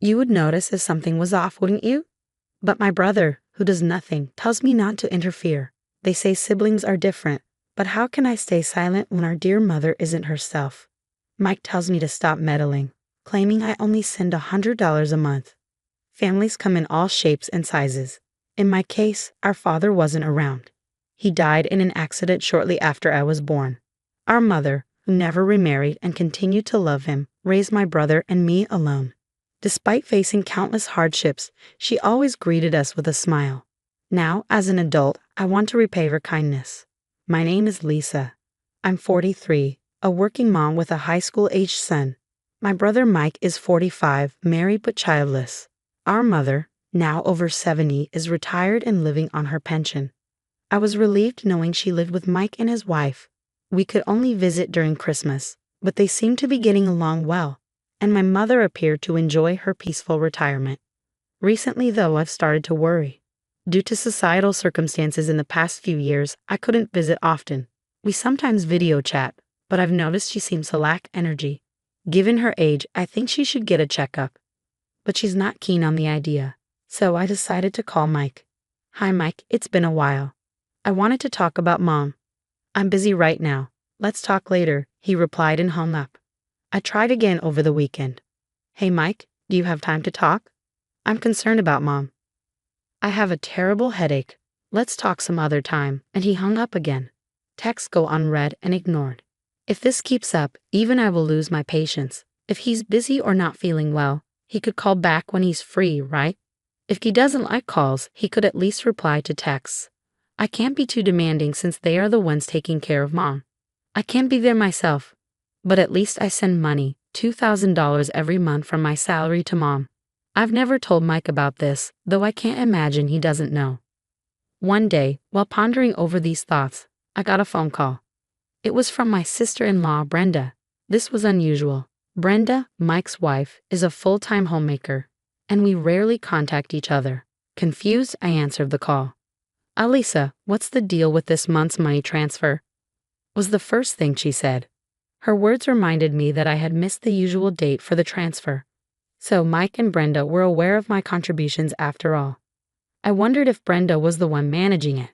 You would notice if something was off, wouldn't you? But my brother, who does nothing, tells me not to interfere. They say siblings are different, but how can I stay silent when our dear mother isn't herself? Mike tells me to stop meddling, claiming I only send $100 a month. Families come in all shapes and sizes. In my case, our father wasn't around. He died in an accident shortly after I was born. Our mother, who never remarried and continued to love him, raised my brother and me alone. Despite facing countless hardships, she always greeted us with a smile. Now, as an adult, I want to repay her kindness. My name is Lisa. I'm 43, a working mom with a high school-aged son. My brother Mike is 45, married but childless. Our mother, now over 70, is retired and living on her pension. I was relieved knowing she lived with Mike and his wife. We could only visit during Christmas, but they seemed to be getting along well, and my mother appeared to enjoy her peaceful retirement. Recently, though, I've started to worry. Due to societal circumstances in the past few years, I couldn't visit often. We sometimes video chat, but I've noticed she seems to lack energy. Given her age, I think she should get a checkup. But she's not keen on the idea, so I decided to call Mike. Hi Mike, it's been a while. I wanted to talk about Mom. I'm busy right now. Let's talk later, he replied and hung up. I tried again over the weekend. Hey Mike, do you have time to talk? I'm concerned about Mom. I have a terrible headache. Let's talk some other time, and he hung up again. Texts go unread and ignored. If this keeps up, even I will lose my patience. If he's busy or not feeling well, he could call back when he's free, right? If he doesn't like calls, he could at least reply to texts. I can't be too demanding since they are the ones taking care of Mom. I can't be there myself, but at least I send money, $2,000 every month from my salary to Mom. I've never told Mike about this, though I can't imagine he doesn't know. One day, while pondering over these thoughts, I got a phone call. It was from my sister-in-law, Brenda. This was unusual. Brenda, Mike's wife, is a full-time homemaker, and we rarely contact each other. Confused, I answered the call. Alisa, what's the deal with this month's money transfer? Was the first thing she said. Her words reminded me that I had missed the usual date for the transfer. So Mike and Brenda were aware of my contributions after all. I wondered if Brenda was the one managing it.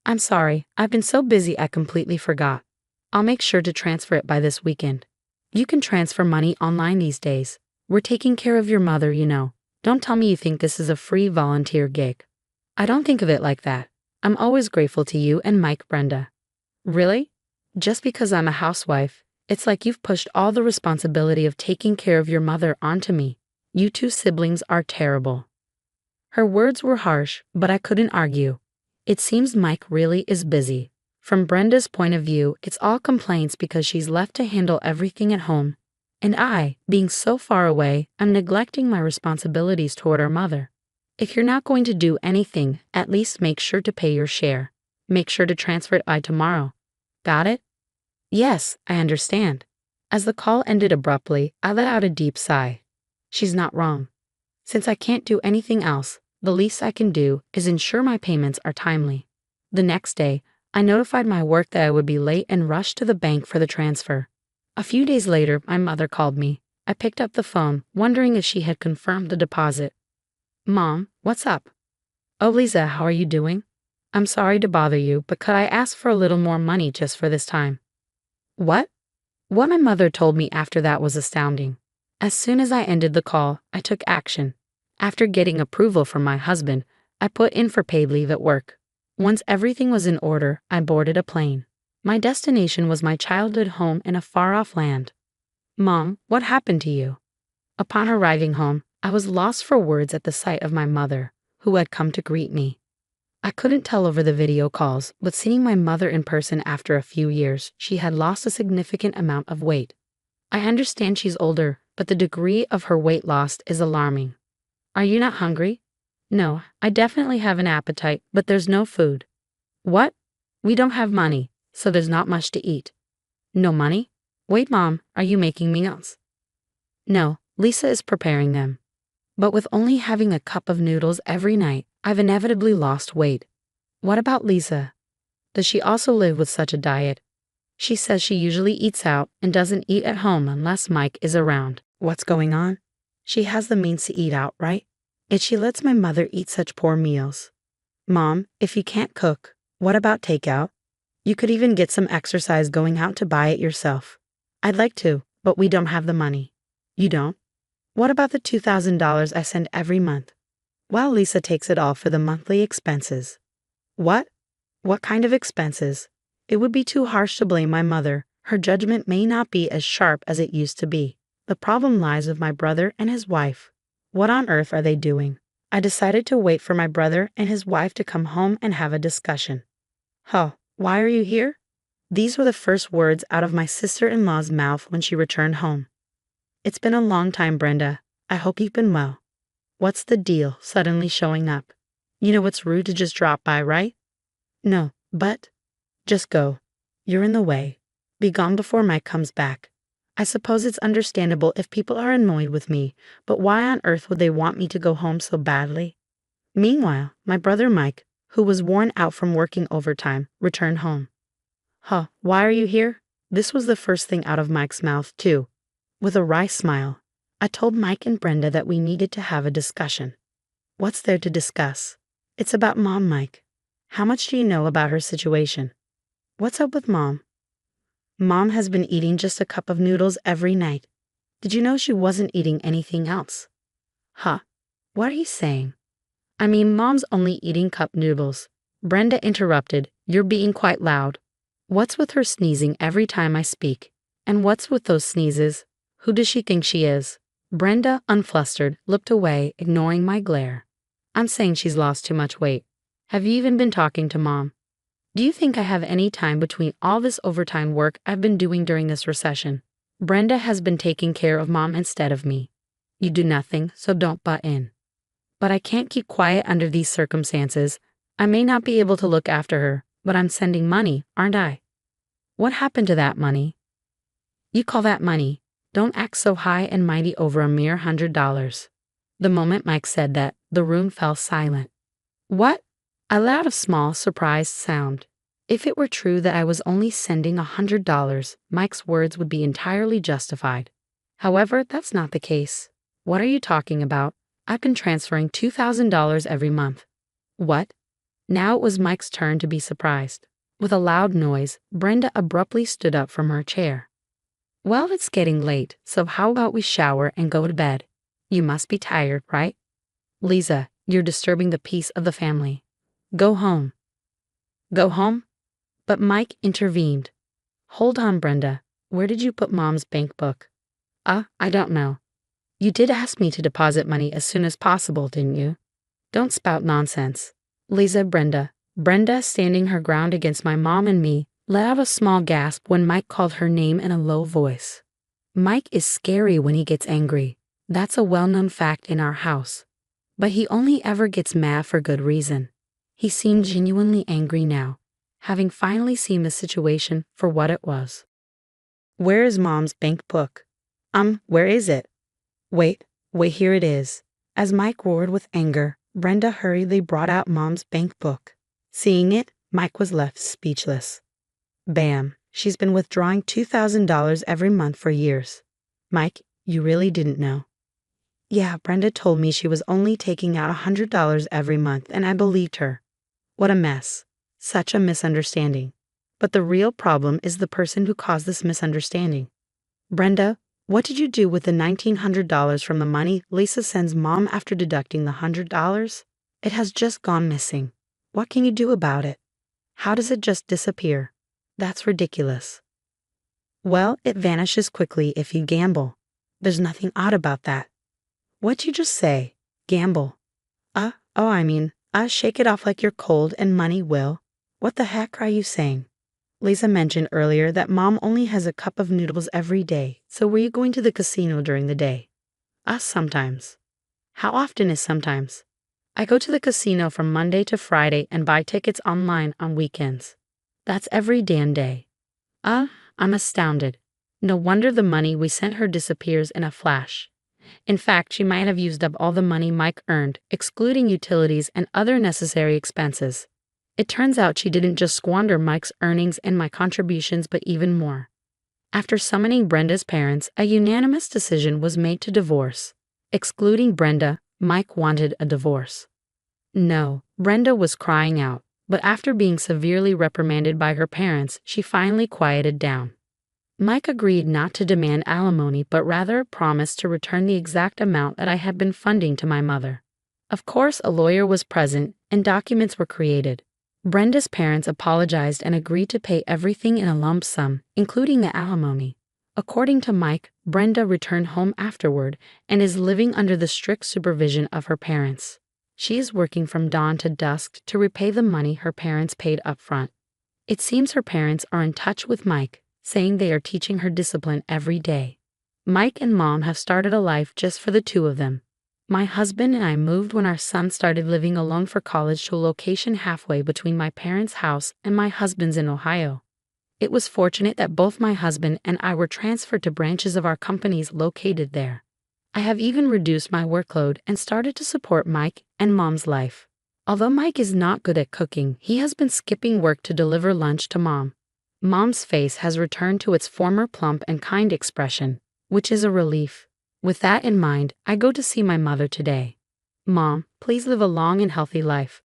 I'm sorry, I've been so busy I completely forgot. I'll make sure to transfer it by this weekend. You can transfer money online these days. We're taking care of your mother, you know. Don't tell me you think this is a free volunteer gig. I don't think of it like that. I'm always grateful to you and Mike, Brenda. Really? Just because I'm a housewife, it's like you've pushed all the responsibility of taking care of your mother onto me. You two siblings are terrible. Her words were harsh, but I couldn't argue. It seems Mike really is busy. From Brenda's point of view, it's all complaints because she's left to handle everything at home. And I, being so far away, am neglecting my responsibilities toward our mother. If you're not going to do anything, at least make sure to pay your share. Make sure to transfer it by tomorrow. Got it? Yes, I understand. As the call ended abruptly, I let out a deep sigh. She's not wrong. Since I can't do anything else, the least I can do is ensure my payments are timely. The next day, I notified my work that I would be late and rushed to the bank for the transfer. A few days later, my mother called me. I picked up the phone, wondering if she had confirmed the deposit. Mom, what's up? Oh, Lisa, how are you doing? I'm sorry to bother you, but could I ask for a little more money just for this time? What? What my mother told me after that was astounding. As soon as I ended the call, I took action. After getting approval from my husband, I put in for paid leave at work. Once everything was in order, I boarded a plane. My destination was my childhood home in a far-off land. Mom, what happened to you? Upon arriving home, I was lost for words at the sight of my mother, who had come to greet me. I couldn't tell over the video calls, but seeing my mother in person after a few years, she had lost a significant amount of weight. I understand she's older, but the degree of her weight loss is alarming. Are you not hungry? No, I definitely have an appetite, but there's no food. What? We don't have money, so there's not much to eat. No money? Wait, Mom, are you making meals? No, Lisa is preparing them. But with only having a cup of noodles every night, I've inevitably lost weight. What about Lisa? Does she also live with such a diet? She says she usually eats out and doesn't eat at home unless Mike is around. What's going on? She has the means to eat out, right? Yet she lets my mother eat such poor meals. Mom, if you can't cook, what about takeout? You could even get some exercise going out to buy it yourself. I'd like to, but we don't have the money. You don't? What about the $2,000 I send every month? Well, Lisa takes it all for the monthly expenses. What? What kind of expenses? It would be too harsh to blame my mother. Her judgment may not be as sharp as it used to be. The problem lies with my brother and his wife. What on earth are they doing? I decided to wait for my brother and his wife to come home and have a discussion. Huh, why are you here? These were the first words out of my sister-in-law's mouth when she returned home. It's been a long time, Brenda. I hope you've been well. What's the deal, suddenly showing up? You know it's rude to just drop by, right? No, but... Just go. You're in the way. Be gone before Mike comes back. I suppose it's understandable if people are annoyed with me, but why on earth would they want me to go home so badly? Meanwhile, my brother Mike, who was worn out from working overtime, returned home. Huh, why are you here? This was the first thing out of Mike's mouth, too. With a wry smile, I told Mike and Brenda that we needed to have a discussion. What's there to discuss? It's about Mom, Mike. How much do you know about her situation? What's up with Mom? Mom has been eating just a cup of noodles every night. Did you know she wasn't eating anything else? Huh? What are you saying? I mean, Mom's only eating cup noodles. Brenda interrupted. You're being quite loud. What's with her sneezing every time I speak? And what's with those sneezes? Who does she think she is? Brenda, unflustered, looked away, ignoring my glare. I'm saying she's lost too much weight. Have you even been talking to Mom? Do you think I have any time between all this overtime work I've been doing during this recession? Brenda has been taking care of Mom instead of me. You do nothing, so don't butt in. But I can't keep quiet under these circumstances. I may not be able to look after her, but I'm sending money, aren't I? What happened to that money? You call that money? Don't act so high and mighty over a mere $100. The moment Mike said that, the room fell silent. What? I let out a small, surprised sound. If it were true that I was only sending $100, Mike's words would be entirely justified. However, that's not the case. What are you talking about? I've been transferring $2,000 every month. What? Now it was Mike's turn to be surprised. With a loud noise, Brenda abruptly stood up from her chair. Well, it's getting late, so how about we shower and go to bed? You must be tired, right? Lisa, you're disturbing the peace of the family. Go home. Go home? But Mike intervened. Hold on, Brenda. Where did you put Mom's bank book? I don't know. You did ask me to deposit money as soon as possible, didn't you? Don't spout nonsense. Lisa, Brenda, standing her ground against my mom and me, let out a small gasp when Mike called her name in a low voice. Mike is scary when he gets angry. That's a well-known fact in our house. But he only ever gets mad for good reason. He seemed genuinely angry now, having finally seen the situation for what it was. Where is Mom's bank book? Where is it? Wait, here it is. As Mike roared with anger, Brenda hurriedly brought out Mom's bank book. Seeing it, Mike was left speechless. Bam, she's been withdrawing $2,000 every month for years. Mike, you really didn't know? Yeah, Brenda told me she was only taking out $100 every month, and I believed her. What a mess. Such a misunderstanding. But the real problem is the person who caused this misunderstanding. Brenda, what did you do with the $1,900 from the money Lisa sends Mom after deducting the $100? It has just gone missing. What can you do about it? How does it just disappear? That's ridiculous. Well, it vanishes quickly if you gamble. There's nothing odd about that. What'd you just say? Gamble. Shake it off like you're cold and money will. What the heck are you saying? Lisa mentioned earlier that Mom only has a cup of noodles every day, so were you going to the casino during the day? Sometimes. How often is sometimes? I go to the casino from Monday to Friday and buy tickets online on weekends. That's every damn day. I'm astounded. No wonder the money we sent her disappears in a flash. In fact, she might have used up all the money Mike earned, excluding utilities and other necessary expenses. It turns out she didn't just squander Mike's earnings and my contributions, but even more. After summoning Brenda's parents, a unanimous decision was made to divorce. Excluding Brenda, Mike wanted a divorce. No, Brenda was crying out, but after being severely reprimanded by her parents, she finally quieted down. Mike agreed not to demand alimony but rather promised to return the exact amount that I had been funding to my mother. Of course, a lawyer was present and documents were created. Brenda's parents apologized and agreed to pay everything in a lump sum, including the alimony. According to Mike, Brenda returned home afterward and is living under the strict supervision of her parents. She is working from dawn to dusk to repay the money her parents paid up front. It seems her parents are in touch with Mike, saying they are teaching her discipline every day. Mike and Mom have started a life just for the two of them. My husband and I moved when our son started living alone for college to a location halfway between my parents' house and my husband's in Ohio. It was fortunate that both my husband and I were transferred to branches of our companies located there. I have even reduced my workload and started to support Mike and Mom's life. Although Mike is not good at cooking, he has been skipping work to deliver lunch to Mom. Mom's face has returned to its former plump and kind expression, which is a relief. With that in mind, I go to see my mother today. Mom, please live a long and healthy life.